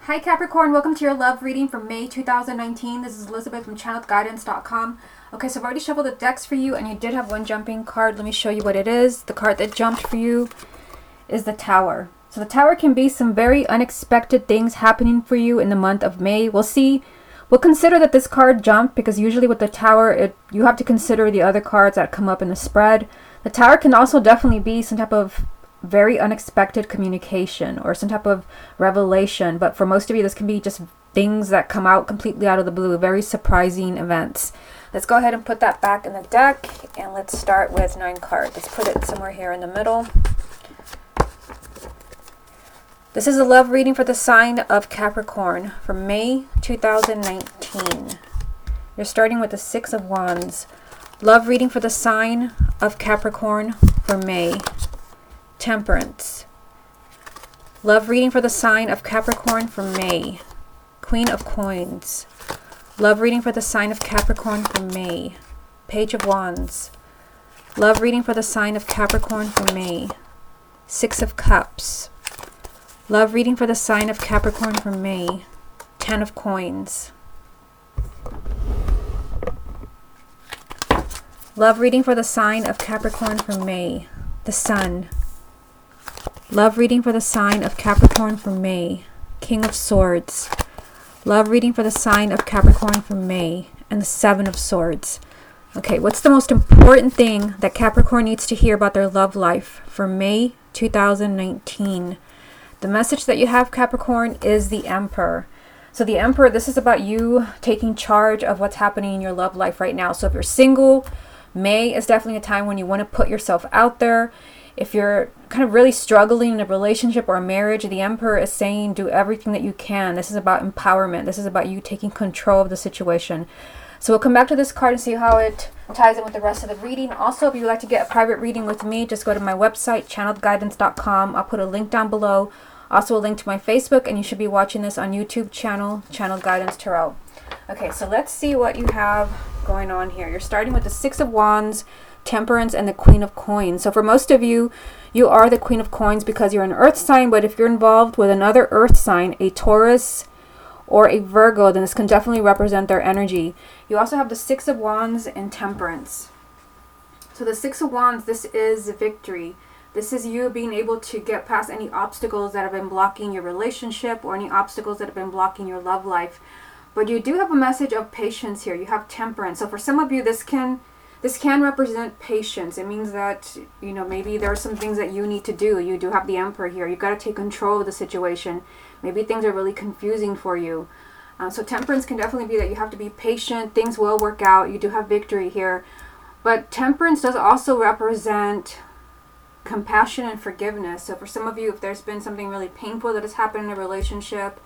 Hi Capricorn, welcome to your love reading for May 2019. This is Elizabeth from channelguidance.com. Okay, so I've already shuffled the decks for you and you did have one jumping card. Let me show you what it is. The card that jumped for you is the Tower. So the Tower can be some very unexpected things happening for you in the month of May. We'll consider that this card jumped because usually with the Tower, you have to consider the other cards that come up in the spread. The Tower can also definitely be some type of very unexpected communication or some type of revelation, but for most of you this can be just things that come out completely out of the blue, very surprising events. Let's go ahead and put that back in the deck and let's start with 9 cards. Let's put it somewhere here in the middle. This is a love reading for the sign of Capricorn for May 2019. You're starting with the 6 of Wands. Love reading for the sign of Capricorn for May. Temperance. Love reading for the sign of Capricorn for May. Queen of Coins. Love reading for the sign of Capricorn for May. Page of Wands. Love reading for the sign of Capricorn for May. 6 of Cups. Love reading for the sign of Capricorn for May. 10 of Coins. Love reading for the sign of Capricorn for May. The Sun. Love reading for the sign of Capricorn for May. King of Swords. Love reading for the sign of Capricorn for May. And the 7 of Swords. Okay, what's the most important thing that Capricorn needs to hear about their love life for May 2019? The message that you have, Capricorn, is the Emperor. So the Emperor, this is about you taking charge of what's happening in your love life right now. So if you're single, May is definitely a time when you want to put yourself out there. If you're kind of really struggling in a relationship or a marriage, the Emperor is saying do everything that you can. This is about empowerment. This is about you taking control of the situation. So we'll come back to this card and see how it ties in with the rest of the reading. Also, if you'd like to get a private reading with me, just go to my website, channelguidance.com. I'll put a link down below. Also a link to my Facebook, and you should be watching this on YouTube channel, Channel Guidance Tarot. Okay, so let's see what you have going on here. You're starting with the 6 of Wands, Temperance, and the Queen of Coins. So for most of you, you are the Queen of Coins because you're an earth sign, but if you're involved with another earth sign, a Taurus or a Virgo, then this can definitely represent their energy. You also have the 6 of Wands and Temperance. So the 6 of Wands, this is victory. This is you being able to get past any obstacles that have been blocking your relationship or any obstacles that have been blocking your love life. But you do have a message of patience here. You have Temperance. So for some of you, this can represent patience. It means that, maybe there are some things that you need to do. You do have the Emperor here. You've got to take control of the situation. Maybe things are really confusing for you. So Temperance can definitely be that you have to be patient. Things will work out. You do have victory here. But Temperance does also represent compassion and forgiveness. So for some of you, if there's been something really painful that has happened in a relationship,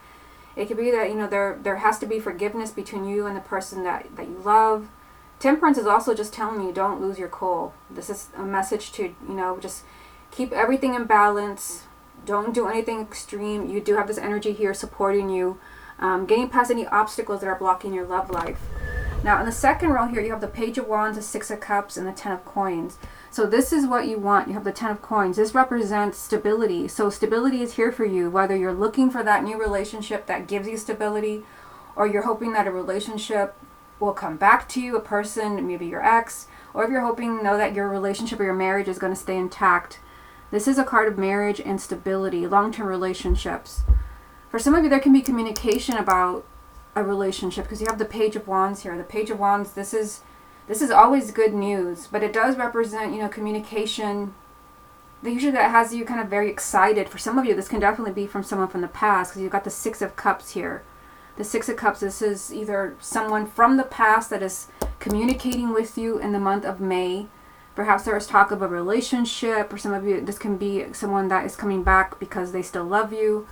it could be that, there has to be forgiveness between you and the person that you love. Temperance is also just telling you don't lose your cool. This is a message to, just keep everything in balance. Don't do anything extreme. You do have this energy here supporting you, getting past any obstacles that are blocking your love life. Now, in the second row here, you have the Page of Wands, the 6 of Cups, and the 10 of Coins. So this is what you want. You have the 10 of Coins. This represents stability. So stability is here for you, whether you're looking for that new relationship that gives you stability, or you're hoping that a relationship will come back to you, a person, maybe your ex, or if you're hoping that your relationship or your marriage is going to stay intact. This is a card of marriage and stability, long-term relationships. For some of you, there can be communication about a relationship because you have the Page of Wands here. The Page of Wands, this is always good news, but it does represent, communication. Usually that has you kind of very excited. For some of you, this can definitely be from someone from the past because you've got the 6 of Cups here. The 6 of Cups, this is either someone from the past that is communicating with you in the month of May. Perhaps there is talk of a relationship, or some of you, this can be someone that is coming back because they still love you.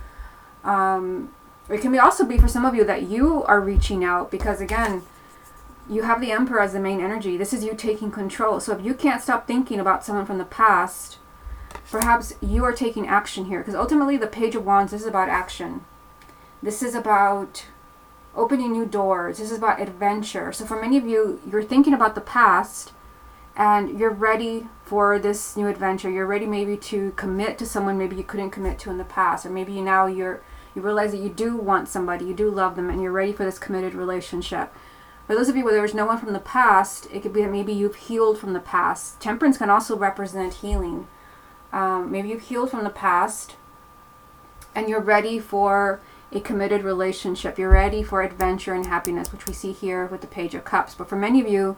It can also be for some of you that you are reaching out because, again, you have the Emperor as the main energy. This is you taking control. So if you can't stop thinking about someone from the past, perhaps you are taking action here. Because ultimately, the Page of Wands, this is about action. This is about opening new doors. This is about adventure. So for many of you, you're thinking about the past and you're ready for this new adventure. You're ready maybe to commit to someone maybe you couldn't commit to in the past, or maybe now you're You realize that you do want somebody, you do love them, and you're ready for this committed relationship. For those of you where there's no one from the past, it could be that maybe you've healed from the past. Temperance can also represent healing. Maybe you've healed from the past and you're ready for a committed relationship. You're ready for adventure and happiness, which we see here with the Page of Cups. But for many of you,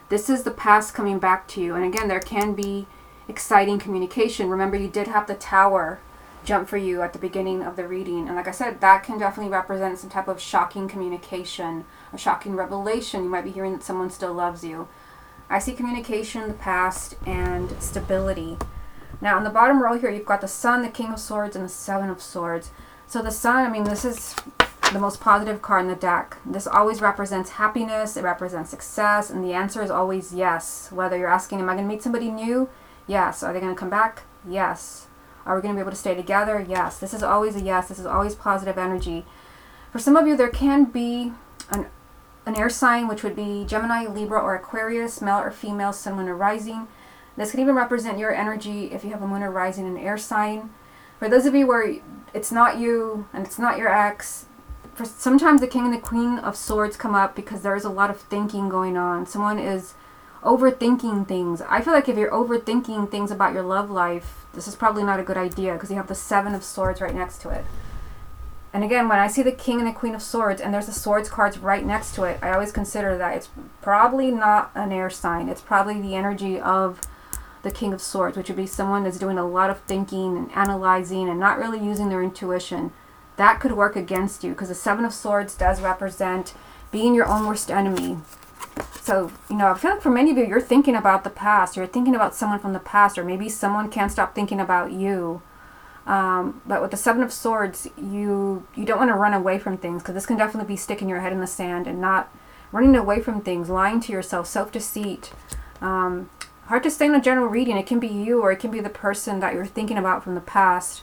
this is the past coming back to you. And again, there can be exciting communication. Remember, you did have the Tower jump for you at the beginning of the reading. And like I said, that can definitely represent some type of shocking communication, a shocking revelation. You might be hearing that someone still loves you. I see communication, the past, and stability. Now, on the bottom row here, you've got the Sun, the King of Swords, and the Seven of Swords. So the Sun, I mean, this is the most positive card in the deck. This always represents happiness. It represents success. And the answer is always yes. Whether you're asking, am I going to meet somebody new? Yes. Are they going to come back? Yes. Are we going to be able to stay together? Yes. This is always a yes. This is always positive energy. For some of you, there can be an air sign, which would be Gemini, Libra, or Aquarius, male or female, sun, moon, or rising. This can even represent your energy if you have a moon or rising in an air sign. For those of you where it's not you and it's not your ex, sometimes the King and the Queen of Swords come up because there is a lot of thinking going on. Someone is overthinking things. I feel like if you're overthinking things about your love life, this is probably not a good idea because you have the Seven of Swords right next to it. And again, when I see the King and the Queen of Swords and there's the Swords cards right next to it, I always consider that it's probably not an air sign. It's probably the energy of the King of Swords, which would be someone that's doing a lot of thinking and analyzing and not really using their intuition. That could work against you because the Seven of Swords does represent being your own worst enemy. So, you know, I feel like for many of you, you're thinking about the past. You're thinking about someone from the past, or maybe someone can't stop thinking about you. But with the Seven of Swords, you don't want to run away from things because this can definitely be sticking your head in the sand and not running away from things, lying to yourself, self-deceit. Hard to say in a general reading. It can be you, or it can be the person that you're thinking about from the past.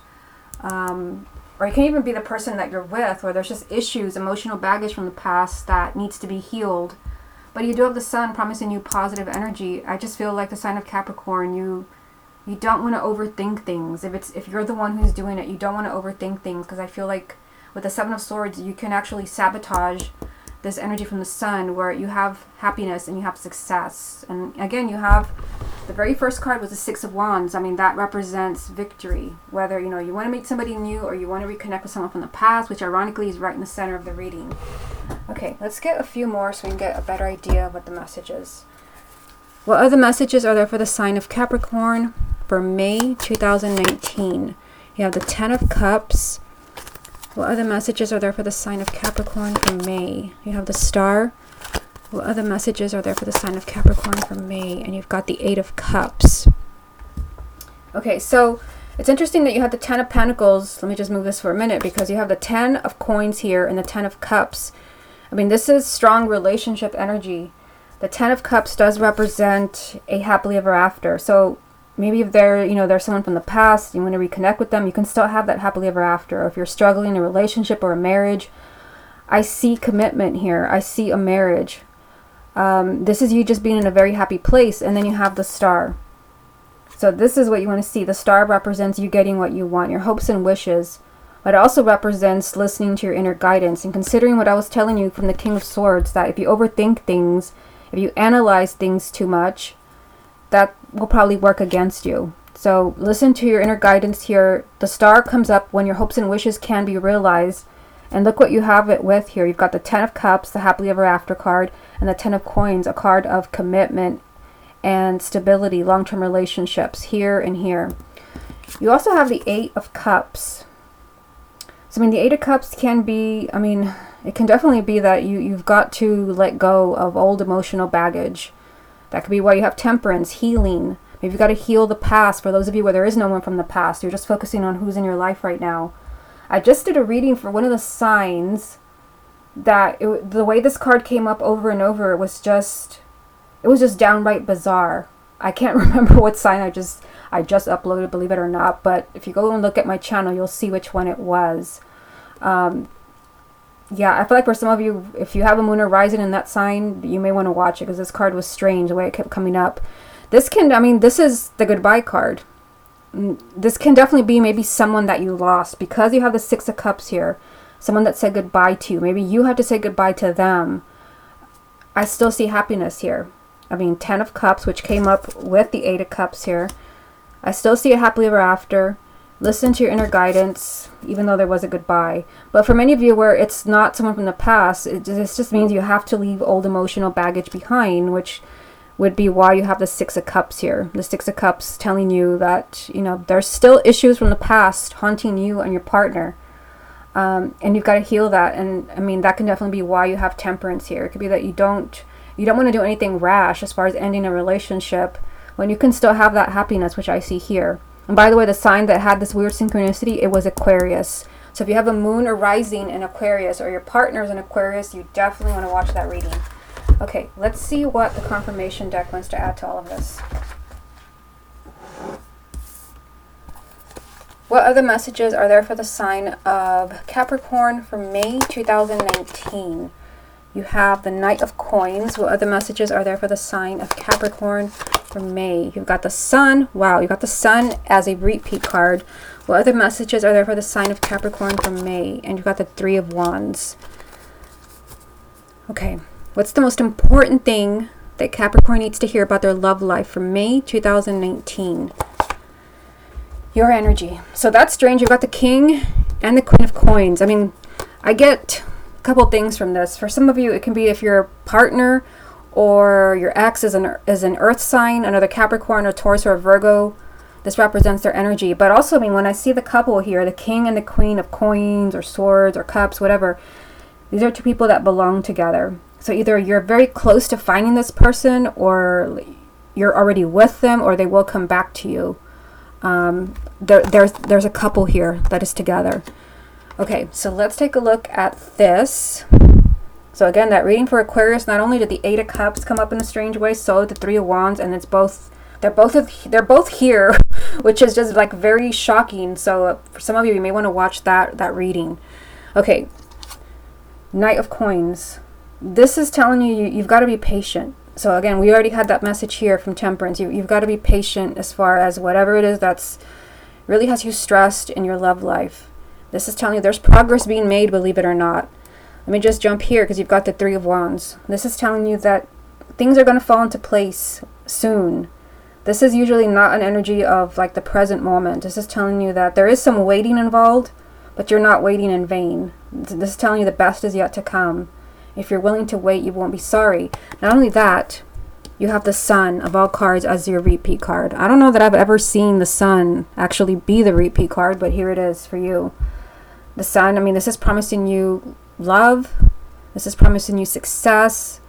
Or it can even be the person that you're with, where there's just issues, emotional baggage from the past that needs to be healed. But you do have the Sun promising you positive energy. I just feel like the sign of Capricorn, you don't want to overthink things. If you're the one who's doing it, you don't want to overthink things, because I feel like with the Seven of Swords, you can actually sabotage this energy from the Sun, where you have happiness and you have success. And again, you have the very first card was the Six of Wands. I mean, that represents victory. Whether, you know, you want to meet somebody new or you want to reconnect with someone from the past, which ironically is right in the center of the reading. Okay, let's get a few more so we can get a better idea of what the message is. What other messages are there for the sign of Capricorn for May 2019? You have the Ten of Cups. What other messages are there for the sign of Capricorn for May? You have the Star. What other messages are there for the sign of Capricorn for May? And you've got the Eight of Cups. Okay, so it's interesting that you have the Ten of Pentacles. Let me just move this for a minute, because you have the Ten of Coins here and the Ten of Cups. I mean, this is strong relationship energy. The Ten of Cups does represent a happily ever after. So maybe if there's someone from the past, you want to reconnect with them, you can still have that happily ever after. Or if you're struggling in a relationship or a marriage, I see commitment here. I see a marriage. This is you just being in a very happy place. And then you have the Star. So this is what you want to see. The Star represents you getting what you want, your hopes and wishes. But it also represents listening to your inner guidance and considering what I was telling you from the King of Swords, that if you overthink things, if you analyze things too much, that will probably work against you. So listen to your inner guidance here. The Star comes up when your hopes and wishes can be realized. And look what you have it with here. You've got the Ten of Cups, the happily ever after card, and the Ten of Coins, a card of commitment and stability, long-term relationships here and here. You also have the Eight of Cups. So, I mean, the Eight of Cups can be, I mean, it can definitely be that you've got to let go of old emotional baggage. That could be why you have Temperance, healing. Maybe you've got to heal the past. For those of you where there is no one from the past, you're just focusing on who's in your life right now. I just did a reading for one of the signs that the way this card came up over and over was just downright bizarre. I can't remember what sign I just uploaded, believe it or not, but if you go and look at my channel, you'll see which one it was. Yeah, I feel like for some of you, if you have a moon or rising in that sign, you may want to watch it, because this card was strange the way it kept coming up. This is the goodbye card. this can definitely be maybe someone that you lost, because you have the Six of Cups here. Someone that said goodbye to you. Maybe you have to say goodbye to them. I still see happiness here. I mean, 10 of Cups, which came up with the 8 of Cups here. I still see a happily ever after. Listen to your inner guidance, even though there was a goodbye. But for many of you where it's not someone from the past, this just means you have to leave old emotional baggage behind, which would be why you have the Six of Cups here. The Six of Cups telling you that, you know, there's still issues from the past haunting you and your partner. And you've got to heal that. And I mean, that can definitely be why you have Temperance here. It could be that you don't want to do anything rash as far as ending a relationship, when you can still have that happiness, which I see here. And by the way, the sign that had this weird synchronicity, it was Aquarius. So if you have a moon or rising in Aquarius, or your partner's in Aquarius, you definitely want to watch that reading. Okay, let's see what the confirmation deck wants to add to all of this. What other messages are there for the sign of Capricorn for May 2019? You have the Knight of Coins. What other messages are there for the sign of Capricorn for May? You've got the Sun. Wow, you got the Sun as a repeat card. What other messages are there for the sign of Capricorn for May? And you've got the Three of Wands. Okay, what's the most important thing that Capricorn needs to hear about their love life for May 2019? Your energy. So that's strange. You've got the King and the Queen of Coins. I mean, I get a couple things from this. For some of you, it can be if your partner or your ex is an earth sign, another Capricorn or Taurus or Virgo. This represents their energy. But also, I mean, when I see the couple here, the King and the Queen of Coins or Swords or Cups, whatever, these are two people that belong together. So either you're very close to finding this person, or you're already with them, or they will come back to you. There's a couple here that is together. Okay, so let's take a look at this. So again, that reading for Aquarius, not only did the Eight of Cups come up in a strange way, so the Three of Wands, and they're both here, which is just like very shocking. So for some of you, you may want to watch that reading. Okay, Knight of Coins. This is telling you you've got to be patient. So again, we already had that message here from Temperance. You've got to be patient as far as whatever it is that's really has you stressed in your love life. This is telling you there's progress being made, believe it or not. Let me just jump here because you've got the Three of Wands. This is telling you that things are going to fall into place soon. This is usually not an energy of like the present moment. This is telling you that there is some waiting involved, but you're not waiting in vain. This is telling you the best is yet to come. If you're willing to wait, you won't be sorry. Not only that, you have the Sun of all cards as your repeat card. I don't know that I've ever seen the Sun actually be the repeat card, but here it is for you. The Sun, I mean, this is promising you love. This is promising you success.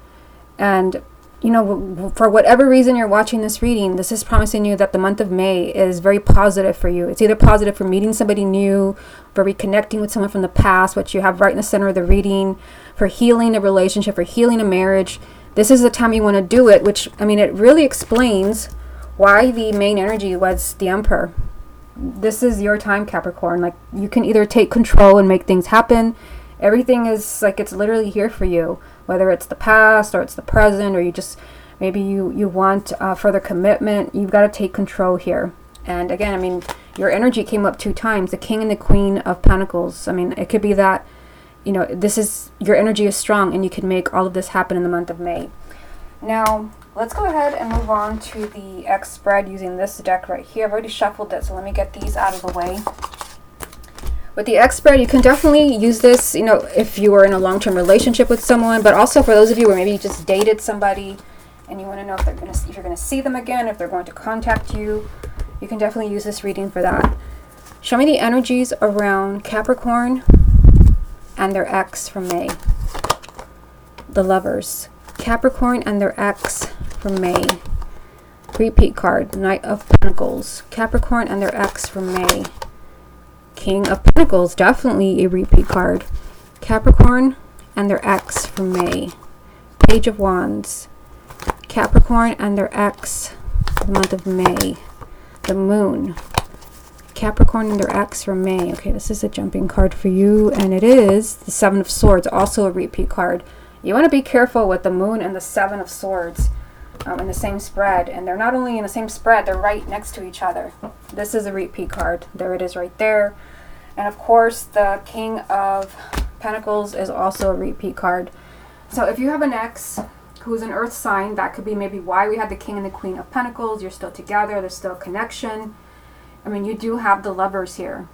And, you know, for whatever reason you're watching this reading, this is promising you that the month of May is very positive for you. It's either positive for meeting somebody new, for reconnecting with someone from the past, which you have right in the center of the reading, for healing a relationship, for healing a marriage. This is the time you want to do it, which, I mean, it really explains why the main energy was the Emperor. This is your time, Capricorn. Like, you can either take control and make things happen. Everything is like, it's literally here for you, whether it's the past or it's the present, or you just, maybe you want further commitment. You've got to take control here. And again, I mean, your energy came up 2 times, the King and the Queen of Pentacles. I mean, it could be that, you know, this is, your energy is strong and you can make all of this happen in the month of May. Now, let's go ahead and move on to the X spread using this deck right here. I've already shuffled it, so let me get these out of the way. With the X spread, you can definitely use this, you know, if you were in a long-term relationship with someone, but also for those of you where maybe you just dated somebody and you want to know if you're going to see them again, if they're going to contact you, you can definitely use this reading for that. Show me the energies around Capricorn and their ex from May. The Lovers. Capricorn and their ex from May. Repeat card. Knight of Pentacles. Capricorn and their ex from May. King of Pentacles. Definitely a repeat card. Capricorn and their ex from May. Page of Wands. Capricorn and their ex for the month of May. The Moon. Capricorn and their ex from May. Okay, this is a jumping card for you, and it is the Seven of Swords, also a repeat card. You want to be careful with the Moon and the Seven of Swords. in the same spread. And they're not only in the same spread, they're right next to each other. This is a repeat card. There it is right there. And of course, the King of Pentacles is also a repeat card. So if you have an ex who's an earth sign, that could be maybe why we had the King and the Queen of Pentacles. You're still together. There's still a connection. I mean, you do have the Lovers here.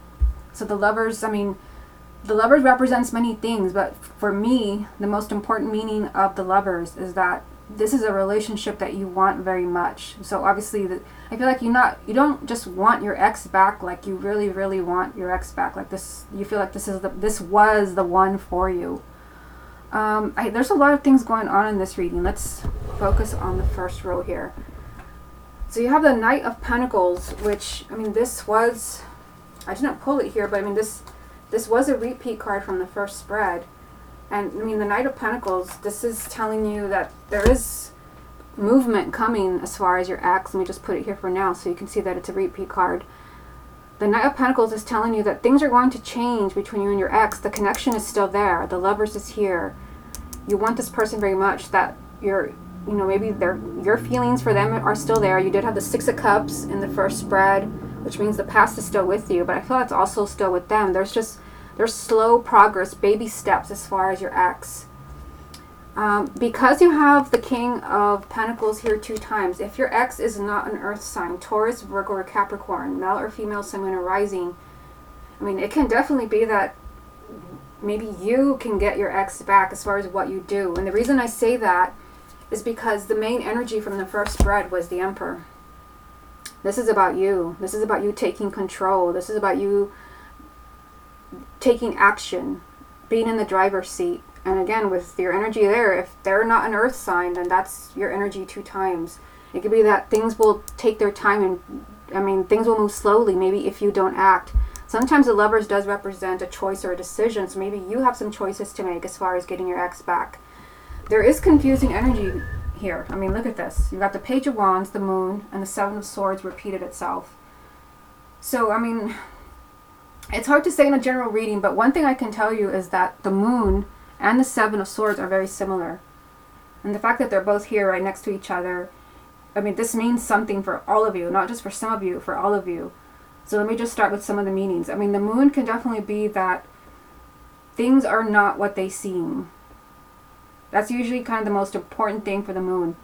So the Lovers, I mean, the Lovers represents many things, but for me, the most important meaning of the Lovers is that this is a relationship that you want very much. So obviously, I feel like you don't just want your ex back, like you really, really want your ex back. Like this, you feel like this was the one for you. There's a lot of things going on in this reading. Let's focus on the first row here. So you have the Knight of Pentacles, which, I mean, I didn't pull it here, but I mean, this was a repeat card from the first spread. And I mean, the Knight of Pentacles, this is telling you that there is movement coming as far as your ex. Let me just put it here for now so you can see that it's a repeat card. The Knight of Pentacles is telling you that things are going to change between you and your ex. The connection is still there. The Lovers is here. You want this person very much, that maybe your feelings for them are still there. You did have the Six of Cups in the first spread, which means the past is still with you, but I feel it's also still with them. There's slow progress, baby steps as far as your ex. Because you have the King of Pentacles here 2 times, if your ex is not an earth sign, Taurus, Virgo, or Capricorn, male or female, sun, moon, or rising, I mean, it can definitely be that maybe you can get your ex back as far as what you do. And the reason I say that is because the main energy from the first spread was the Emperor. This is about you. This is about you taking control. This is about you taking action, being in the driver's seat. And again, with your energy there, if they're not an earth sign, then that's your energy 2 times. It could be that things will take their time, and I mean, things will move slowly, maybe if you don't act. Sometimes the Lovers does represent a choice or a decision, so maybe you have some choices to make as far as getting your ex back. There is confusing energy here. I mean, look at this. You've got the Page of Wands, the Moon, and the Seven of Swords repeated itself. So, I mean, it's hard to say in a general reading, but one thing I can tell you is that the Moon and the Seven of Swords are very similar. And the fact that they're both here right next to each other, I mean, this means something for all of you, not just for some of you, for all of you. So let me just start with some of the meanings. I mean, the Moon can definitely be that things are not what they seem. That's usually kind of the most important thing for the Moon.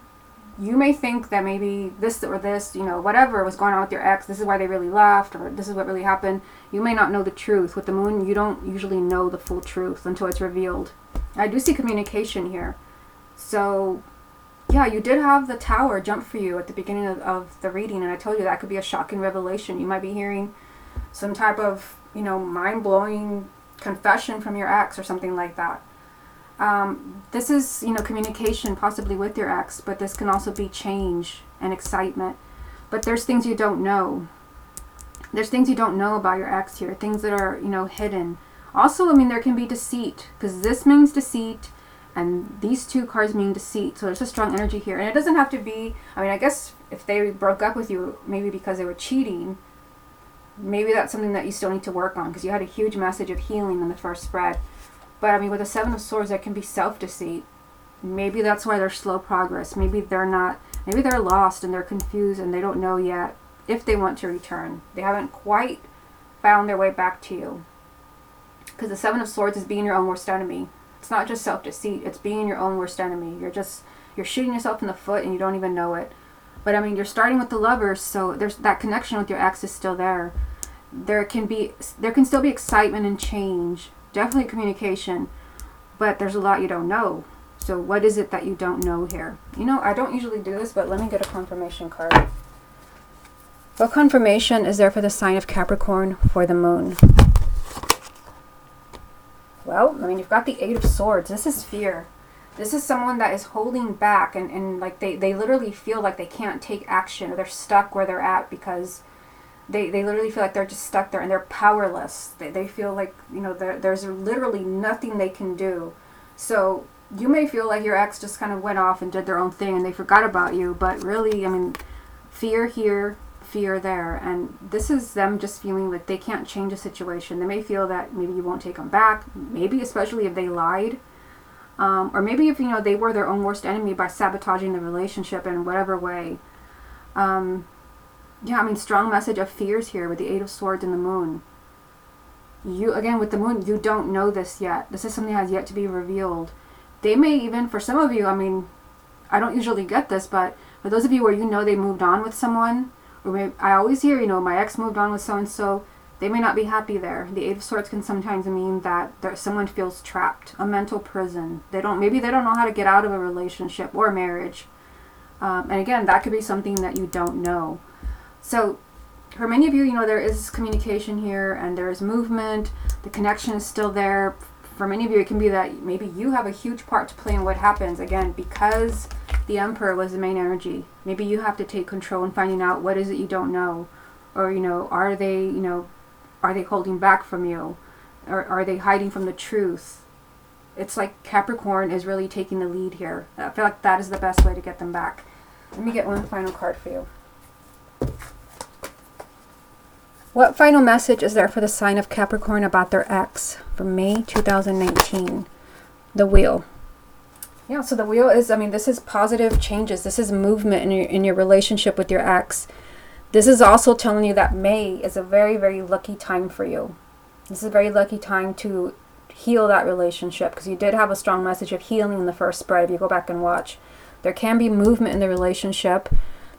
You may think that maybe this or this, whatever was going on with your ex, this is why they really left, or this is what really happened. You may not know the truth. With the Moon, you don't usually know the full truth until it's revealed. I do see communication here. So, yeah, you did have the Tower jump for you at the beginning of the reading, and I told you that could be a shocking revelation. You might be hearing some type of, mind-blowing confession from your ex or something like that. This is, communication possibly with your ex, but this can also be change and excitement. But there's things you don't know. There's things you don't know about your ex here, things that are, hidden. Also, I mean, there can be deceit, because this means deceit, and these 2 cards mean deceit. So there's a strong energy here. And it doesn't have to be, I mean, I guess if they broke up with you, maybe because they were cheating, maybe that's something that you still need to work on, because you had a huge message of healing in the first spread. But I mean, with the Seven of Swords, that can be self-deceit. Maybe that's why there's slow progress. Maybe they're lost and they're confused and they don't know yet if they want to return. They haven't quite found their way back to you. Because the Seven of Swords is being your own worst enemy. It's not just self-deceit, it's being your own worst enemy. You're shooting yourself in the foot and you don't even know it. But I mean, you're starting with the Lovers, so there's that connection with your ex is still there. There can still be excitement and change. Definitely communication, but there's a lot you don't know. So what is it that you don't know here? I don't usually do this, but let me get a confirmation card. What confirmation is there for the sign of Capricorn for the Moon? Well, I mean, you've got the Eight of Swords. This is fear. This is someone that is holding back and like they literally feel like they can't take action, or they're stuck where they're at because They literally feel like they're just stuck there and they're powerless. They feel like, there's literally nothing they can do. So you may feel like your ex just kind of went off and did their own thing and they forgot about you. But really, I mean, fear here, fear there. And this is them just feeling like they can't change the situation. They may feel that maybe you won't take them back. Maybe especially if they lied. Or maybe if, you know, they were their own worst enemy by sabotaging the relationship in whatever way. Yeah, I mean, strong message of fears here with the Eight of Swords and the Moon. You, again, with the Moon, you don't know this yet. This is something that has yet to be revealed. They may even, for some of you, I mean, I don't usually get this, but for those of you where you know they moved on with someone, or maybe, I always hear, you know, my ex moved on with so-and-so, they may not be happy there. The Eight of Swords can sometimes mean that someone feels trapped, a mental prison. Maybe they don't know how to get out of a relationship or marriage. And again, that could be something that you don't know. So for many of you, you know, there is communication here and there is movement. The connection is still there. For many of you, it can be that maybe you have a huge part to play in what happens. Again, because the Emperor was the main energy. Maybe you have to take control in finding out what is it you don't know. Or, you know, are they holding back from you? Or are they hiding from the truth? It's like Capricorn is really taking the lead here. I feel like that is the best way to get them back. Let me get one final card for you. What final message is there for the sign of Capricorn about their ex for May 2019? The Wheel. Yeah, so the Wheel is, I mean, this is positive changes. This is movement in your relationship with your ex. This is also telling you that May is a very, very lucky time for you. This is a very lucky time to heal that relationship, because you did have a strong message of healing in the first spread if you go back and watch. There can be movement in the relationship.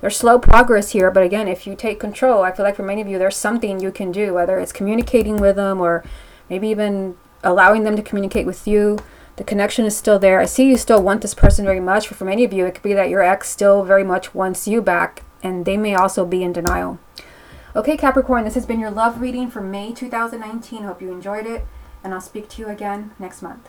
There's slow progress here, but again, if you take control, I feel like for many of you, there's something you can do, whether it's communicating with them or maybe even allowing them to communicate with you. The connection is still there. I see you still want this person very much, but for many of you, it could be that your ex still very much wants you back, and they may also be in denial. Okay, Capricorn, this has been your love reading for May 2019. Hope you enjoyed it, and I'll speak to you again next month.